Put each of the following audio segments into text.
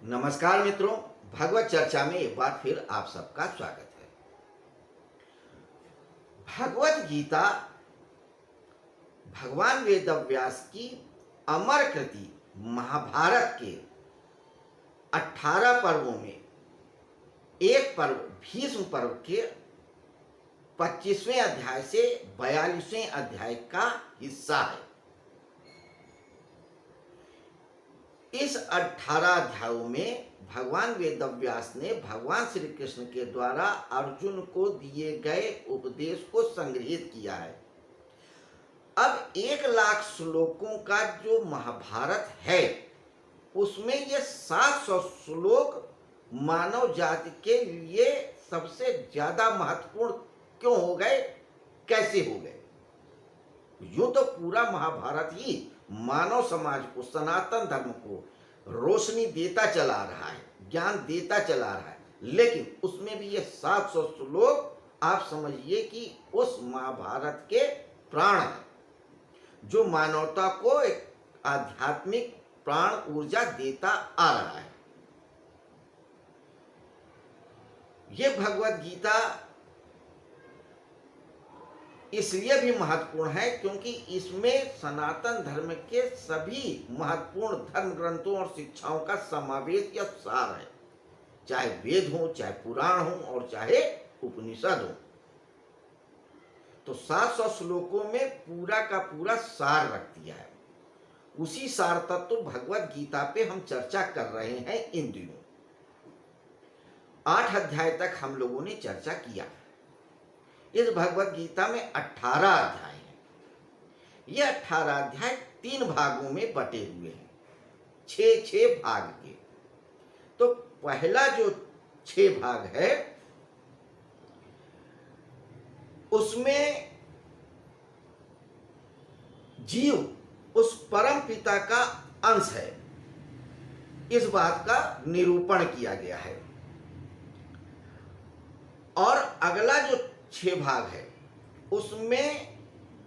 नमस्कार मित्रों, भागवत चर्चा में एक बार फिर आप सबका स्वागत है। भगवत गीता भगवान वेदव्यास की अमर कृति महाभारत के 18 पर्वों में एक पर्व भीष्म पर्व के 25वें अध्याय से 42वें अध्याय का हिस्सा है। इस 18 अध्यायों में भगवान वेदव्यास ने भगवान श्री कृष्ण के द्वारा अर्जुन को दिए गए उपदेश को संग्रहित किया है। अब 1,00,000 श्लोकों का जो महाभारत है उसमें ये 700 श्लोक मानव जाति के लिए सबसे ज्यादा महत्वपूर्ण क्यों हो गए, कैसे हो गए? यूं तो पूरा महाभारत ही मानव समाज को, सनातन धर्म को रोशनी देता चला रहा है, ज्ञान देता चला रहा है, लेकिन उसमें भी ये 700 श्लोक आप समझिए कि उस महाभारत के प्राण हैं जो मानवता को एक आध्यात्मिक प्राण ऊर्जा देता आ रहा है। ये भगवत गीता इसलिए भी महत्वपूर्ण है क्योंकि इसमें सनातन धर्म के सभी महत्वपूर्ण धर्म ग्रंथों और शिक्षाओं का समावेश या सार है, चाहे वेद हो, चाहे पुराण हो और चाहे उपनिषद हो। तो 700 श्लोकों में पूरा का पूरा सार रख दिया है। उसी सार तत्व भगवत गीता पे हम चर्चा कर रहे हैं इन दिनों। 8 अध्याय तक हम लोगों ने चर्चा किया। इस भगवत गीता में 18 अध्याय हैं। ये 18 अध्याय 3 भागों में बटे हुए हैं, 6-6 भाग के। तो पहला जो 6 भाग है उसमें जीव उस परम पिता का अंश है, इस बात का निरूपण किया गया है। और अगला जो 6 भाग है उसमें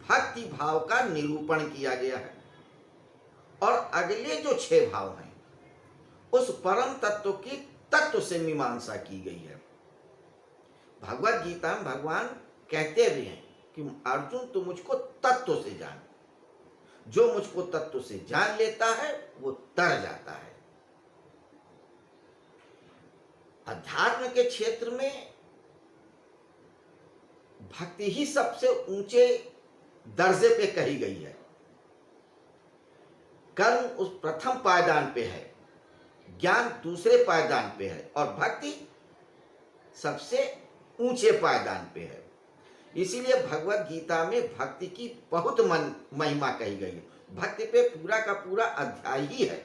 भक्ति भाव का निरूपण किया गया है। और अगले जो 6 भाव हैं उस परम तत्व की तत्व से मीमांसा की गई है। भगवत गीता में भगवान कहते भी हैं कि अर्जुन तू मुझको तत्व से जान, जो मुझको तत्व से जान लेता है वो तर जाता है। अध्यात्म के क्षेत्र में भक्ति ही सबसे ऊंचे दर्जे पे कही गई है। कर्म उस प्रथम पायदान पे है, ज्ञान दूसरे पायदान पे है और भक्ति सबसे ऊंचे पायदान पे है। इसीलिए भगवत गीता में भक्ति की बहुत महिमा कही गई है। भक्ति पे पूरा का पूरा अध्याय ही है।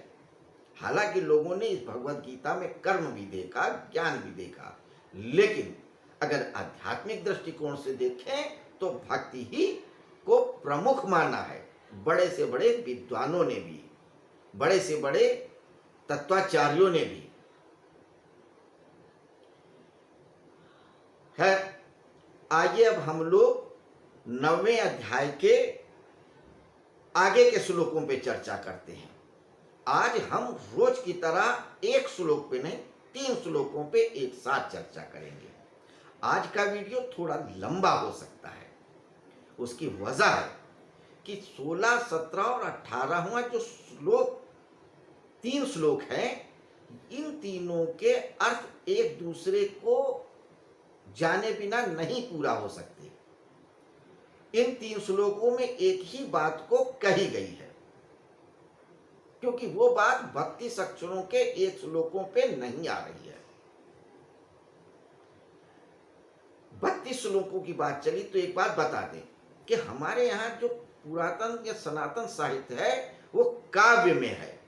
हालांकि लोगों ने इस भगवत गीता में कर्म भी देखा, ज्ञान भी देखा, लेकिन अगर आध्यात्मिक दृष्टिकोण से देखें तो भक्ति ही को प्रमुख माना है। बड़े से बड़े विद्वानों ने भी, बड़े से बड़े तत्वाचार्यों ने भी है। आइए अब हम लोग 9वें अध्याय के आगे के श्लोकों पे चर्चा करते हैं। आज हम रोज की तरह एक श्लोक पे नहीं, 3 श्लोकों पे एक साथ चर्चा करेंगे। आज का वीडियो थोड़ा लंबा हो सकता है। उसकी वजह है कि 16, 17 और 18वां जो श्लोक, 3 श्लोक हैं, इन तीनों के अर्थ एक दूसरे को जाने बिना नहीं पूरा हो सकते। इन 3 श्लोकों में एक ही बात को कही गई है, क्योंकि वो बात 32 अक्षरों के एक श्लोकों पे नहीं आ रही है। 32 श्लोकों की बात चली तो एक बात बता दें कि हमारे यहाँ जो पुरातन या सनातन साहित्य है वो काव्य में है,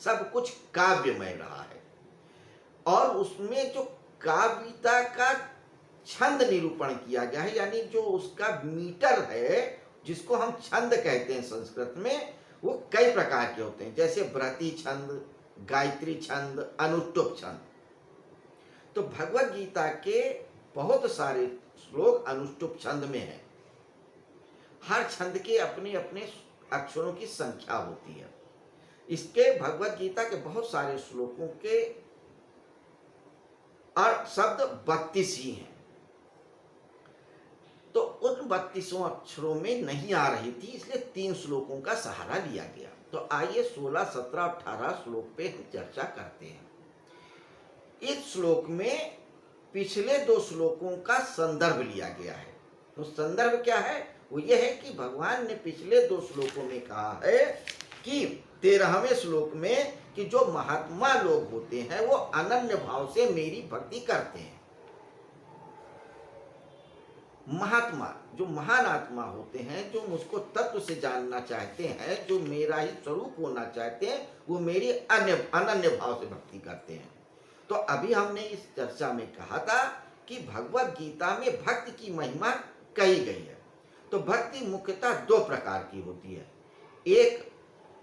सब कुछ काव्यमय रहा है। और उसमें जो काव्यता का छंद निरूपण किया गया है, यानी जो उसका मीटर है, जिसको हम छंद कहते हैं संस्कृत में, वो कई प्रकार के होते हैं, जैसे व्रती छंद, गायत्री छंद, अनुष्टुप छंद। तो भगवत गीता के बहुत सारे श्लोक अनुष्टुप छंद में हैं। हर छंद के अपने अपने अक्षरों की संख्या होती है। इसके भगवत गीता के बहुत सारे श्लोकों के और शब्द 32 ही हैं, तो उन 32 अक्षरों में नहीं आ रही थी, इसलिए 3 श्लोकों का सहारा लिया गया। तो आइए 16, 17, 18 श्लोक पे हम चर्चा करते हैं। इस श्लोक में पिछले 2 श्लोकों का संदर्भ लिया गया है। तो संदर्भ क्या है? वो ये है कि भगवान ने पिछले 2 श्लोकों में कहा है कि 13वें श्लोक में कि जो महात्मा लोग होते हैं वो अनन्य भाव से मेरी भक्ति करते हैं। महात्मा जो महान आत्मा होते हैं, जो मुझको तत्व से जानना चाहते हैं, जो मेरा ही स्वरूप होना चाहते हैं, वो मेरी अनन्य भाव से भक्ति करते हैं। तो अभी हमने इस चर्चा में कहा था कि भगवत गीता में भक्ति की महिमा कही गई है। तो भक्ति मुख्यतः 2 प्रकार की होती है, एक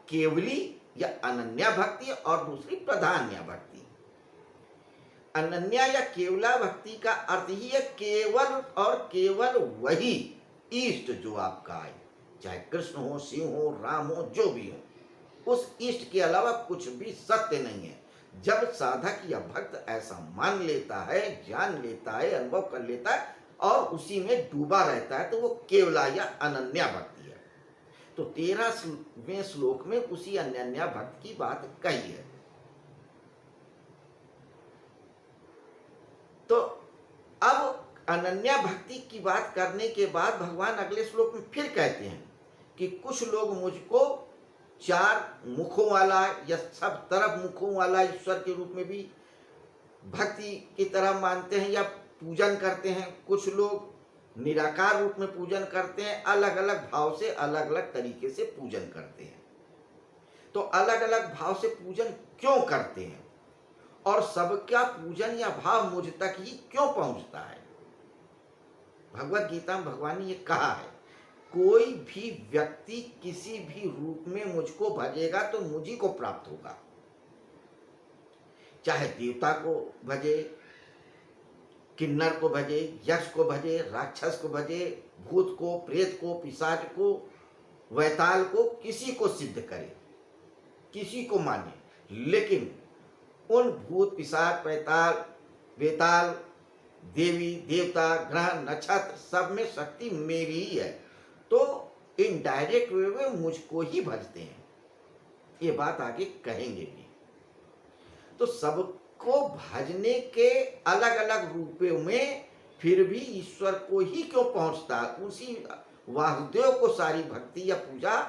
केवली या अनन्या भक्ति और दूसरी प्रधान्या भक्ति। अनन्या या केवला भक्ति का अर्थ ही है केवल और केवल वही इष्ट जो आपका है, चाहे कृष्ण हो, शिव हो, राम हो, जो भी हो, उस इष्ट के अलावा कुछ भी सत्य नहीं है। जब साधक या भक्त ऐसा मान लेता है, जान लेता है, अनुभव कर लेता है और उसी में डूबा रहता है, तो वो केवला या अनन्या भक्ति है। तो 13वें श्लोक में उसी अनन्या भक्ति की बात कही है। तो अब अनन्या भक्ति की बात करने के बाद भगवान अगले श्लोक में फिर कहते हैं कि कुछ लोग मुझको 4 मुखों वाला या सब तरफ मुखों वाला ईश्वर के रूप में भी भक्ति की तरह मानते हैं या पूजन करते हैं। कुछ लोग निराकार रूप में पूजन करते हैं, अलग अलग भाव से अलग अलग तरीके से पूजन करते हैं। तो अलग अलग भाव से पूजन क्यों करते हैं और सबका पूजन या भाव मुझ तक ही क्यों पहुंचता है? भगवत गीता में भगवान ने ये कहा है, कोई भी व्यक्ति किसी भी रूप में मुझको भजेगा तो मुझी को प्राप्त होगा। चाहे देवता को भजे, किन्नर को भजे, यक्ष को भजे, राक्षस को भजे, भूत को, प्रेत को, पिशाच को, वैताल को, किसी को सिद्ध करे, किसी को माने, लेकिन उन भूत, पिशाच, पैताल, वेताल, देवी, देवता, ग्रह, नक्षत्र सब में शक्ति मेरी ही है, तो इनडायरेक्ट वे में मुझको ही भजते हैं। ये बात आगे कहेंगे भी। तो सबको भजने के अलग अलग रूपों में फिर भी ईश्वर को ही क्यों पहुंचता, उसी वासुदेव को सारी भक्ति या पूजा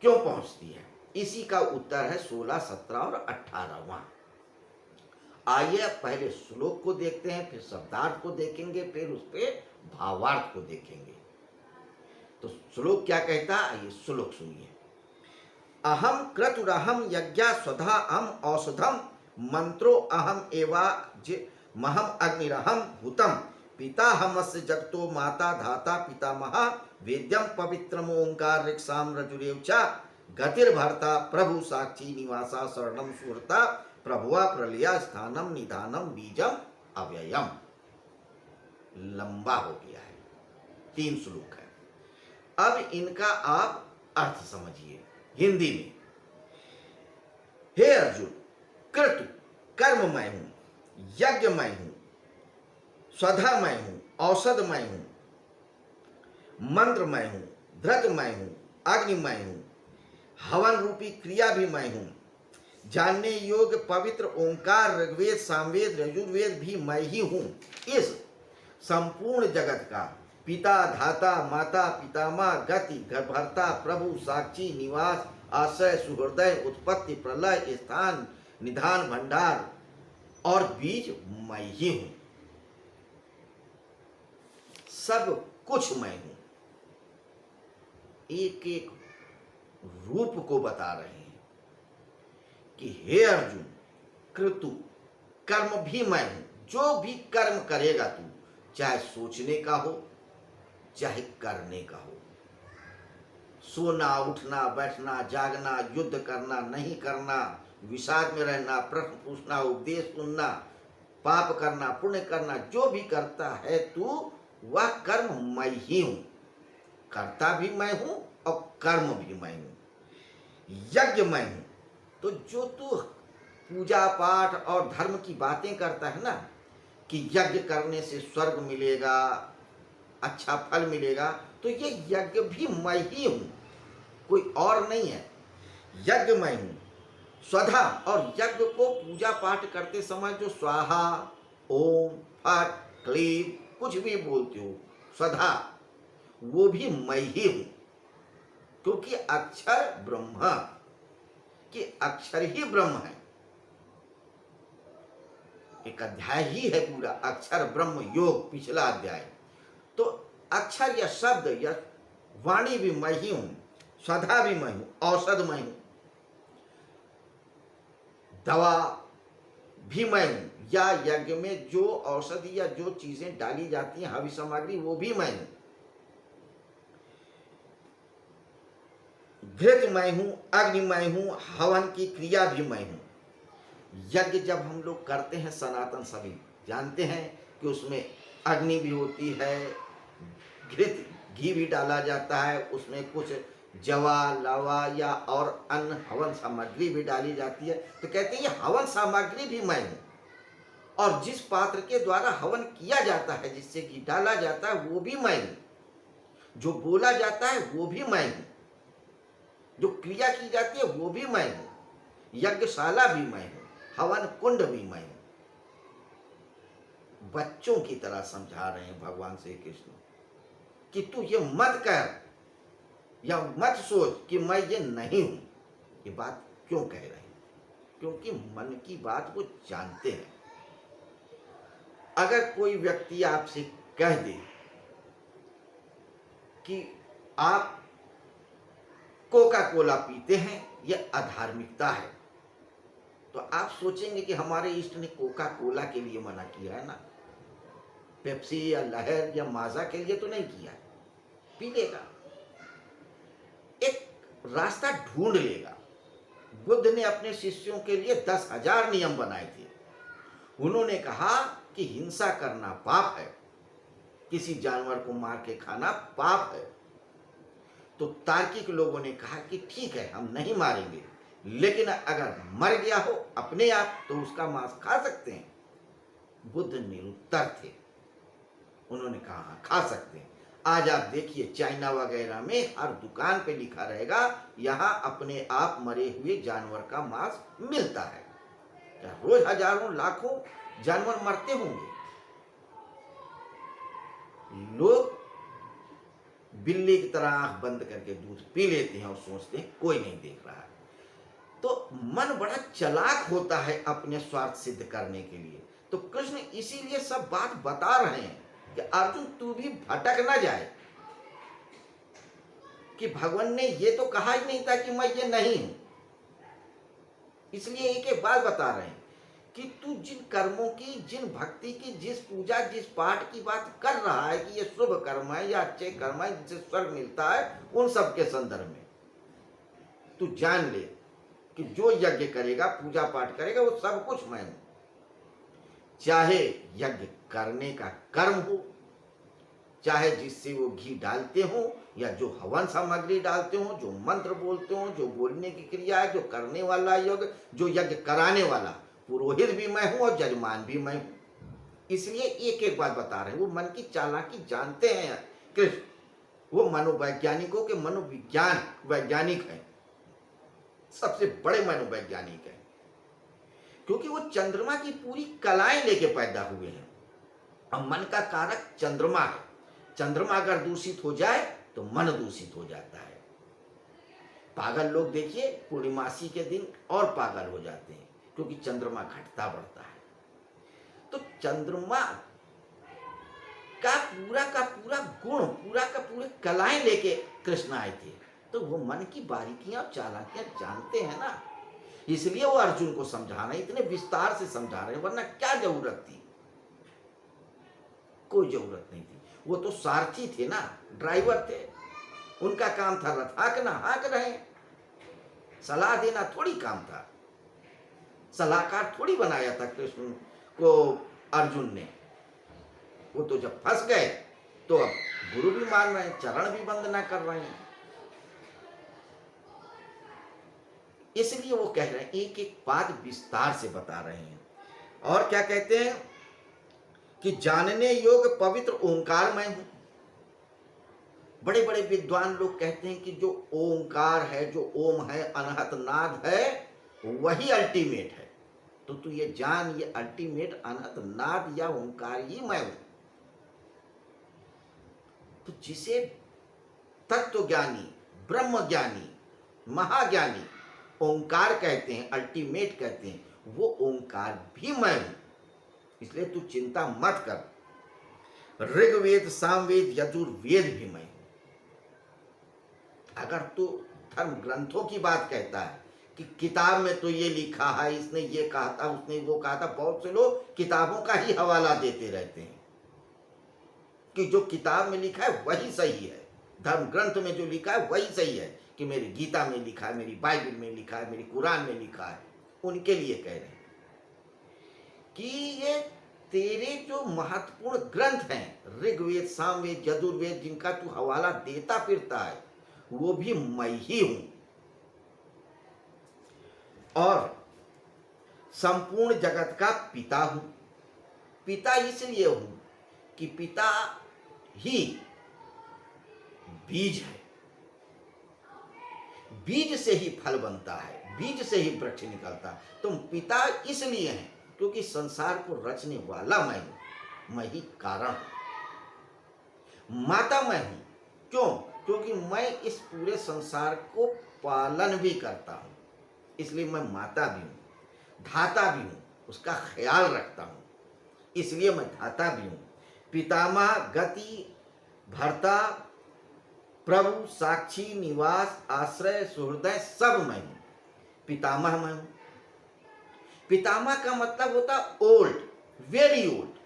क्यों पहुंचती है? इसी का उत्तर है 16, 17 और 18वां। आइए पहले श्लोक को देखते हैं, फिर शब्दार्थ को देखेंगे, फिर उस पे भावार्थ को देखेंगे। तो श्लोक क्या कहता है, आइए श्लोक सुनिए। अहम क्रतुरहम यज्ञा स्वधा अहम औषधम मंत्रो अहम एवा महम अग्निरहम भूतम पिता हमस्य जगतो माता धाता पितामह वेद्यम पवित्रम ओंकार ऋक्साम रजुरेव च गतिर्भर्ता प्रभु साक्षी निवासा शरणम सुहृता प्रभुआ प्रलया स्थानम निधानम बीजम अव्ययम। लंबा हो गया है, 3 श्लोक है। अब इनका आप अर्थ समझिए हिंदी में। हे अर्जुन, क्रतु कर्म मैं हूं, यज्ञ मैं हूं, स्वधा मैं हूं, औषध मैं हूं, मंत्र मैं हूं, धृत मैं हूं, अग्नि मैं हूं, हवन रूपी क्रिया भी मैं हूं, जानने योग्य पवित्र ओंकार ऋग्वेद सामवेद यजुर्वेद भी मैं ही हूं। इस संपूर्ण जगत का पिता धाता माता पितामह गति भर्ता प्रभु साक्षी निवास आश्रय सुहृदय उत्पत्ति प्रलय स्थान निधान भंडार और बीज मैं ही हूं। सब कुछ मैं हूं। एक एक रूप को बता रहे हैं कि हे अर्जुन, क्रतु कर्म भी मैं हूं। जो भी कर्म करेगा तू, चाहे सोचने का हो चाहे करने का हो, सोना उठना बैठना जागना युद्ध करना नहीं करना, विषाद में रहना, प्रश्न पूछना, उपदेश सुनना, पाप करना पुण्य करना, जो भी करता है तू वह कर्म मैं ही हूं। करता भी मैं हूं और कर्म भी मैं हूं। यज्ञ मैं हूं, तो जो तू पूजा पाठ और धर्म की बातें करता है ना, कि यज्ञ करने से स्वर्ग मिलेगा, अच्छा फल मिलेगा, तो ये यज्ञ भी मैं ही हूं, कोई और नहीं है। यज्ञ मैं हूं स्वधा। और यज्ञ को पूजा पाठ करते समय जो स्वाहा, ओम, फट, क्लीब कुछ भी बोलते हो स्वधा, वो भी मैं ही हूं। क्योंकि अक्षर ब्रह्म, कि अक्षर ही ब्रह्म है। एक अध्याय ही है पूरा अक्षर ब्रह्म योग, पिछला अध्याय। तो अक्षर या शब्द या वाणी भी मैं ही हूं, स्वधा भी मैं हूं, औषध मैं हूं, दवा भी मैं हूं, या यज्ञ में जो औषधि या जो चीजें डाली जाती हैं हवि सामग्री, वो भी मैं हूं। घृत मैं हूं, अग्नि मैं हूं, हवन की क्रिया भी मैं हूं। यज्ञ जब हम लोग करते हैं, सनातन सभी जानते हैं कि उसमें अग्नि भी होती है, घृत घी भी डाला जाता है, उसमें कुछ जवा लावा या और अन्य हवन सामग्री भी डाली जाती है। तो कहते हैं ये हवन सामग्री भी मैं हूं। और जिस पात्र के द्वारा हवन किया जाता है, जिससे घी डाला जाता है, वो भी मैं हूं। जो बोला जाता है वो भी मैं हूं, जो क्रिया की जाती है वो भी मैं हूं, यज्ञशाला भी मैं हूं, हवन कुंड भी मैं हूं। बच्चों की तरह समझा रहे हैं भगवान श्री कृष्ण कि तू ये मत कर या मत सोच कि मैं ये नहीं हूं। ये बात क्यों कह रहे हैं? क्योंकि मन की बात वो जानते हैं। अगर कोई व्यक्ति आपसे कह दे कि आप कोका कोला पीते हैं, यह अधार्मिकता है, तो आप सोचेंगे कि हमारे इष्ट ने कोका कोला के लिए मना किया है ना, पेप्सी या लहर या माजा के लिए तो नहीं किया है। पी लेगा, एक रास्ता ढूंढ लेगा। बुद्ध ने अपने शिष्यों के लिए 10,000 नियम बनाए थे। उन्होंने कहा कि हिंसा करना पाप है, किसी जानवर को मार के खाना पाप है। तो तार्किक लोगों ने कहा कि ठीक है, हम नहीं मारेंगे, लेकिन अगर मर गया हो अपने आप तो उसका मांस खा सकते हैं। बुद्ध निरुत्तर थे। उन्होंने कहा हाँ, खा सकते हैं। आज आप देखिए चाइना वगैरह में हर दुकान पे लिखा रहेगा, यहाँ अपने आप मरे हुए जानवर का मांस मिलता है। क्या रोज हजारों लाखों जानवर मरते होंगे? लोग बिल्ली की तरह आंख बंद करके दूध पी लेते हैं और सोचते हैं कोई नहीं देख रहा है। तो मन बड़ा चालाक होता है अपने स्वार्थ सिद्ध करने के लिए। तो कृष्ण इसीलिए सब बात बता रहे हैं कि अर्जुन तू भी भटक ना जाए, कि भगवान ने ये तो कहा ही नहीं था कि मैं ये नहीं हूं। इसलिए एक एक बात बता रहे हैं कि तू जिन कर्मों की, जिन भक्ति की, जिस पूजा जिस पाठ की बात कर रहा है कि ये शुभ कर्म है या अच्छे कर्म है जिससे स्वर्ग मिलता है, उन सब के संदर्भ में तू जान ले कि जो यज्ञ करेगा, पूजा पाठ करेगा, वो सब कुछ मैं हूं। चाहे यज्ञ करने का कर्म हो, चाहे जिससे वो घी डालते हो या जो हवन सामग्री डालते हो, जो मंत्र बोलते हो, जो बोलने की क्रिया है, जो करने वाला यज्ञ, जो यज्ञ कराने वाला, पुरोहित भी मैं हूं और जजमान भी मैं हूं। इसलिए एक एक बात बता रहे हैं। वो मन की चालाकी जानते हैं कृष्ण। वो मनोवैज्ञानिकों के मनोविज्ञान वैज्ञानिक हैं, सबसे बड़े मनोवैज्ञानिक हैं, क्योंकि वो चंद्रमा की पूरी कलाएं लेके पैदा हुए हैं। अब मन का कारक चंद्रमा है। चंद्रमा अगर दूषित हो जाए तो मन दूषित हो जाता है। पागल लोग देखिए पूर्णिमासी के दिन और पागल हो जाते हैं, क्योंकि चंद्रमा घटता बढ़ता है। तो चंद्रमा का पूरा गुण, पूरा का पूरे कलाएं लेके कृष्ण आए थे। तो वो मन की बारीकियां और चालाकियां जानते हैं ना, इसलिए वो अर्जुन को समझा रहे, इतने विस्तार से समझा रहे हैं, वरना क्या जरूरत थी? कोई जरूरत नहीं थी। वो तो सारथी थे ना, ड्राइवर थे। उनका काम था रथ हाँकना, हाँक रहे। सलाह देना थोड़ी काम था। सलाहकार थोड़ी बनाया था कृष्ण को अर्जुन ने। वो तो जब फंस गए तो अब गुरु भी मान रहे हैं, चरण भी वंदना कर रहे हैं। इसलिए वो कह रहे हैं, एक एक बात विस्तार से बता रहे हैं। और क्या कहते हैं कि जानने योग्य पवित्र ओंकार मैं हूं। बड़े बड़े विद्वान लोग कहते हैं कि जो ओंकार है, जो ओम है, अनहत नाद है, वही अल्टीमेट है। तो तू ये जान, ये अल्टीमेट अनहत नाद या ओंकार ही मैं हूं। तो जिसे तत्व ज्ञानी, ब्रह्म ज्ञानी, महाज्ञानी ओंकार कहते हैं, अल्टीमेट कहते हैं, वो ओंकार भी मैं हूं। इसलिए तू चिंता मत कर। ऋग्वेद, सामवेद, यजुर्वेद भी मैं हूं। अगर तू धर्म ग्रंथों की बात कहता है कि किताब में तो ये लिखा है, इसने ये कहा था, उसने वो कहा था, बहुत से लोग किताबों का ही हवाला देते रहते हैं कि जो किताब में लिखा है वही सही है, धर्म ग्रंथ में जो लिखा है वही सही है, कि मेरी गीता में लिखा है, मेरी बाइबल में लिखा है, मेरी कुरान में लिखा है। उनके लिए कह रहे हैं कि ये तेरे जो महत्वपूर्ण ग्रंथ हैं, ऋग्वेद, सामवेद, यजुर्वेद, जिनका तू हवाला देता फिरता है, वो भी मैं ही हूं। और संपूर्ण जगत का पिता हूं। पिता इसलिए हूं कि पिता ही बीज है, बीज से ही फल बनता है, बीज से ही वृक्ष निकलता है। तो पिता इसलिए हैं क्योंकि संसार को रचने वाला मैं हूं, मैं ही कारण हूं। माता मैं हूं, क्यों? क्योंकि मैं इस पूरे संसार को पालन भी करता हूं, इसलिए मैं माता भी हूं। धाता भी हूं, उसका ख्याल रखता हूं, इसलिए मैं धाता भी हूं। पितामह, गति, भर्ता, प्रभु, साक्षी, निवास, आश्रय, सुहृदय, सब मैं हूं। पितामह मैं हूं। पितामह का मतलब होता ओल्ड, वेरी ओल्ड।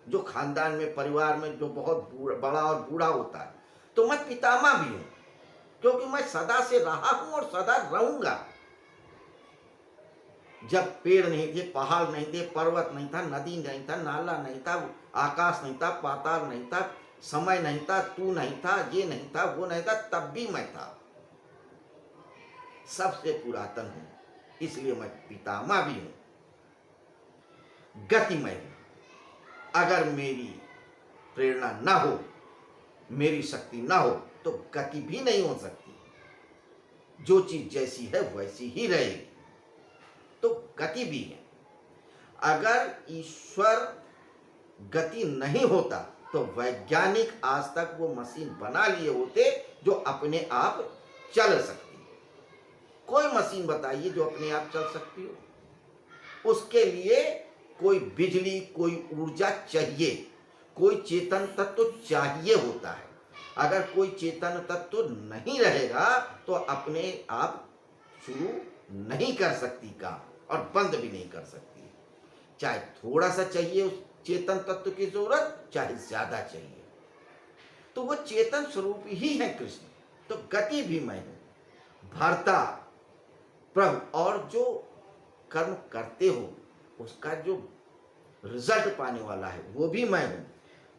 जो खानदान में, परिवार में जो बहुत बड़ा और बूढ़ा होता है, तो मैं पितामह भी हूं, क्योंकि मैं सदा से रहा हूं और सदा रहूंगा। जब पेड़ नहीं थे, पहाड़ नहीं थे, पर्वत नहीं था, नदी नहीं था, नाला नहीं था, आकाश नहीं था, पाताल नहीं था, समय नहीं था, तू नहीं था, ये नहीं था, वो नहीं था, तब भी मैं था। सबसे पुरातन हूं, इसलिए मैं पितामह भी हूं। गतिमय हूं। अगर मेरी प्रेरणा ना हो, मेरी शक्ति ना हो, तो गति भी नहीं हो सकती। जो चीज जैसी है वैसी ही रहेगी, तो गति भी है। अगर ईश्वर गति नहीं होता तो वैज्ञानिक आज तक वो मशीन बना लिए होते जो अपने आप चल सकती है। कोई मशीन बताइए जो अपने आप चल सकती हो। उसके लिए कोई बिजली, कोई ऊर्जा चाहिए, कोई चेतन तत्व चाहिए होता है। अगर कोई चेतन तत्व नहीं रहेगा तो अपने आप शुरू नहीं कर सकती काम, और बंद भी नहीं कर सकती। चाहे थोड़ा सा चाहिए उस चेतन तत्व की जरूरत, चाहे ज्यादा चाहिए, तो वो चेतन स्वरूप ही है कृष्ण। तो गति भी मैं हूं, भर्ता, प्रभु, और जो कर्म करते हो उसका जो रिजल्ट पाने वाला है वो भी मैं हूं।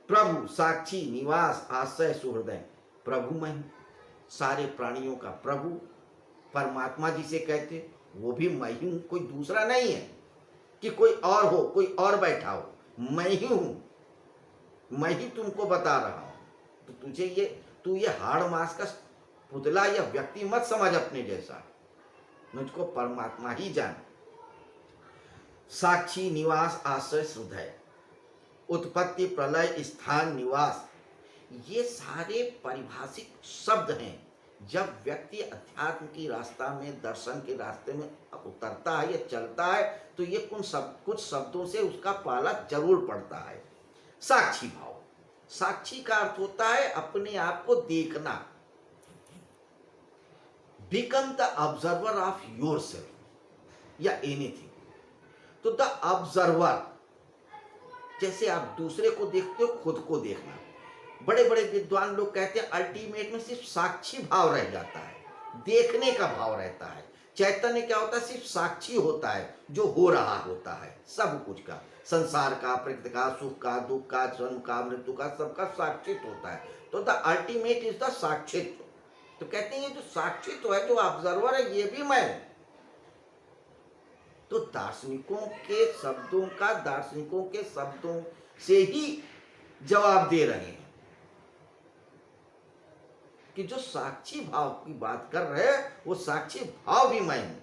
प्रभु, साक्षी, निवास, आश्रय, सुहृदय, प्रभु मैं हूं। सारे प्राणियों का प्रभु परमात्मा जिसे कहते, वो भी मैं ही हूं, कोई दूसरा नहीं है कि कोई और हो, कोई और बैठा हो, मैं ही हूं। मैं ही तुमको बता रहा हूं। तो तू ये हाड़ मास का पुतला या व्यक्ति मत समझ अपने जैसा, मुझको परमात्मा ही जान। साक्षी, निवास, आश्रय, हृदय, उत्पत्ति, प्रलय, स्थान, निवास, ये सारे पारिभाषिक शब्द हैं। जब व्यक्ति अध्यात्म की रास्ता में, दर्शन के रास्ते में उतरता है या चलता है, तो ये कुछ शब्दों से उसका पाला जरूर पड़ता है। साक्षी भाव, साक्षी का अर्थ होता है अपने आप को देखना। Become the observer of yourself या एनीथिंग। तो द ऑब्जर्वर, जैसे आप दूसरे को देखते हो, खुद को देखना। बड़े बड़े विद्वान लोग कहते हैं अल्टीमेट में सिर्फ साक्षी भाव रह जाता है, देखने का भाव रहता है। चैतन्य क्या होता है? सिर्फ साक्षी होता है, जो हो रहा होता है सब कुछ का, संसार का, प्रकृति का, सुख का, दुख का, जन्म का, मृत्यु का, सबका साक्षित होता है। तो द अल्टीमेट इज द साक्षित्व। तो कहते हैं ये जो साक्षी तो है, जो ऑब्जर्वर है, ये भी मैं हूं। तो दार्शनिकों के शब्दों से ही जवाब दे रहे हैं कि जो साक्षी भाव की बात कर रहे हैं वो साक्षी भाव भी मैं हूं।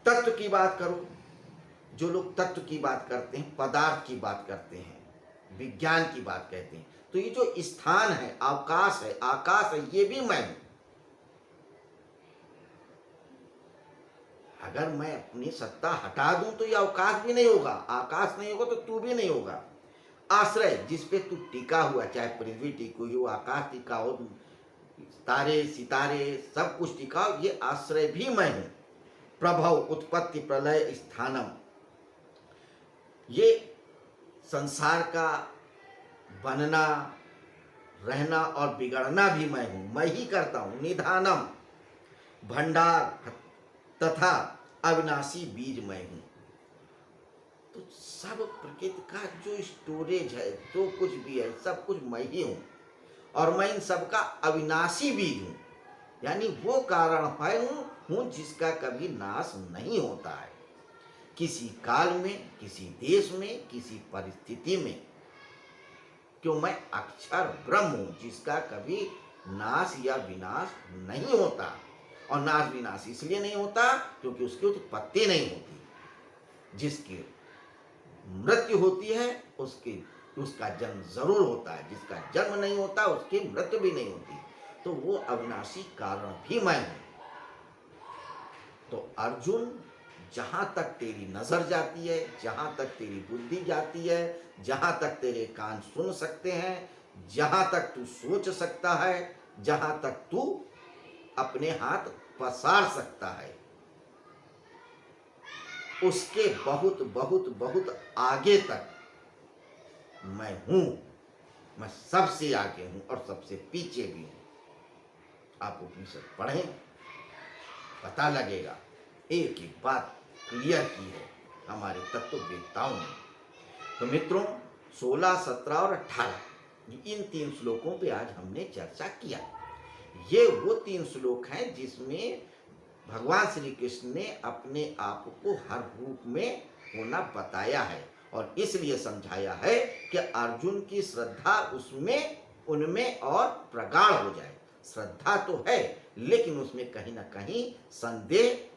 तत्व की बात करो, जो लोग तत्व की बात करते हैं, पदार्थ की बात करते हैं, विज्ञान की बात कहते हैं, तो ये जो स्थान है, अवकाश है, आकाश है, ये भी मैं हूं। अगर मैं अपनी सत्ता हटा दूं तो ये अवकाश भी नहीं होगा, आकाश नहीं होगा, तो तू भी नहीं होगा। आश्रय जिस पे तू टिका हुआ, चाहे पृथ्वी टिकी हुई हो, आकाश टिका हो, तारे सितारे सब कुछ टिका हो, ये आश्रय भी मैं हूं। प्रभव उत्पत्ति प्रलय स्थानम, ये संसार का बनना, रहना और बिगड़ना भी मैं हूं, मैं ही करता हूं। निधानम, भंडार तथा अविनाशी बीज मैं हूं। तो सब प्रकृति का जो स्टोरेज है, जो कुछ भी है, सब कुछ मैं ही हूं। और मैं इन सब का अविनाशी बीज हूं, यानी वो कारण हूं जिसका कभी नाश नहीं होता है, किसी काल में, किसी देश में, किसी परिस्थिति में। क्यों? मैं अक्षर ब्रह्म हूं जिसका कभी नाश या विनाश नहीं होता। और नाश विनाश इसलिए नहीं होता क्योंकि उसकी उत्पत्ति नहीं होती। जिसकी मृत्यु होती है उसका जन्म जरूर होता है, जिसका जन्म नहीं होता उसकी मृत्यु भी नहीं होती। तो वो अविनाशी कारण भी मैं हूं। तो अर्जुन, जहां तक तेरी नजर जाती है, जहां तक तेरी बुद्धि जाती है, जहां तक तेरे कान सुन सकते हैं, जहां तक तू सोच सकता है, जहां तक तू अपने हाथ पसार सकता है, उसके बहुत बहुत बहुत आगे तक मैं हूं। मैं सबसे आगे हूं और सबसे पीछे भी हूं। आप उपनिषद पढ़ें, पता लगेगा। एक एक बात क्लियर की है हमारे तत्ववेत्ताओं ने। तो मित्रों, 16, 17 और 18 इन 3 श्लोकों पे आज हमने चर्चा किया। ये वो 3 श्लोक हैं जिसमें भगवान श्री कृष्ण ने अपने आप को हर रूप में होना बताया है, और इसलिए समझाया है कि अर्जुन की श्रद्धा उनमें और प्रगाढ़ हो जाए। श्रद्धा तो है, लेकिन उसमें कहीं ना कहीं संदेह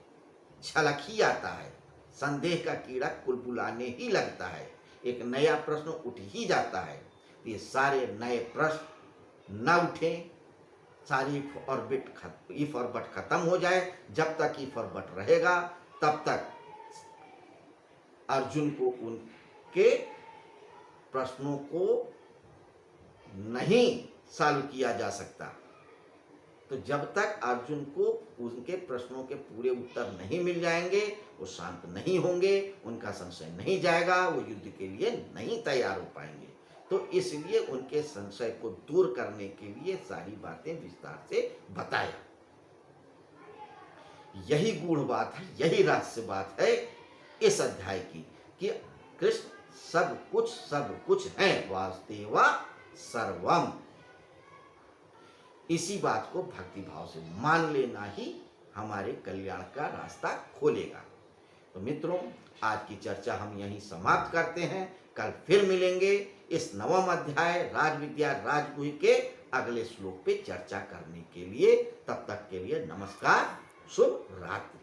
झलक ही आता है। संदेह का कीड़ा कुलबुलाने ही लगता है, एक नया प्रश्न उठ ही जाता है। ये सारे नए प्रश्न न उठें, सारी इफ और बट खत्म हो जाए। जब तक इफ और बट रहेगा तब तक अर्जुन को उनके प्रश्नों को नहीं सॉल्व किया जा सकता। तो जब तक अर्जुन को उनके प्रश्नों के पूरे उत्तर नहीं मिल जाएंगे, वो शांत नहीं होंगे, उनका संशय नहीं जाएगा, वो युद्ध के लिए नहीं तैयार हो पाएंगे। तो इसलिए उनके संशय को दूर करने के लिए सारी बातें विस्तार से बताया। यही गूढ़ बात है, यही रहस्य बात है इस अध्याय की, कि कृष्ण सब कुछ है, वासुदेवा सर्वम। इसी बात को भक्ति भाव से मान लेना ही हमारे कल्याण का रास्ता खोलेगा। तो मित्रों, आज की चर्चा हम यहीं समाप्त करते हैं। कल फिर मिलेंगे इस 9वां अध्याय राजविद्या राजगुह्य के अगले श्लोक पे चर्चा करने के लिए। तब तक के लिए नमस्कार, शुभ रात्रि।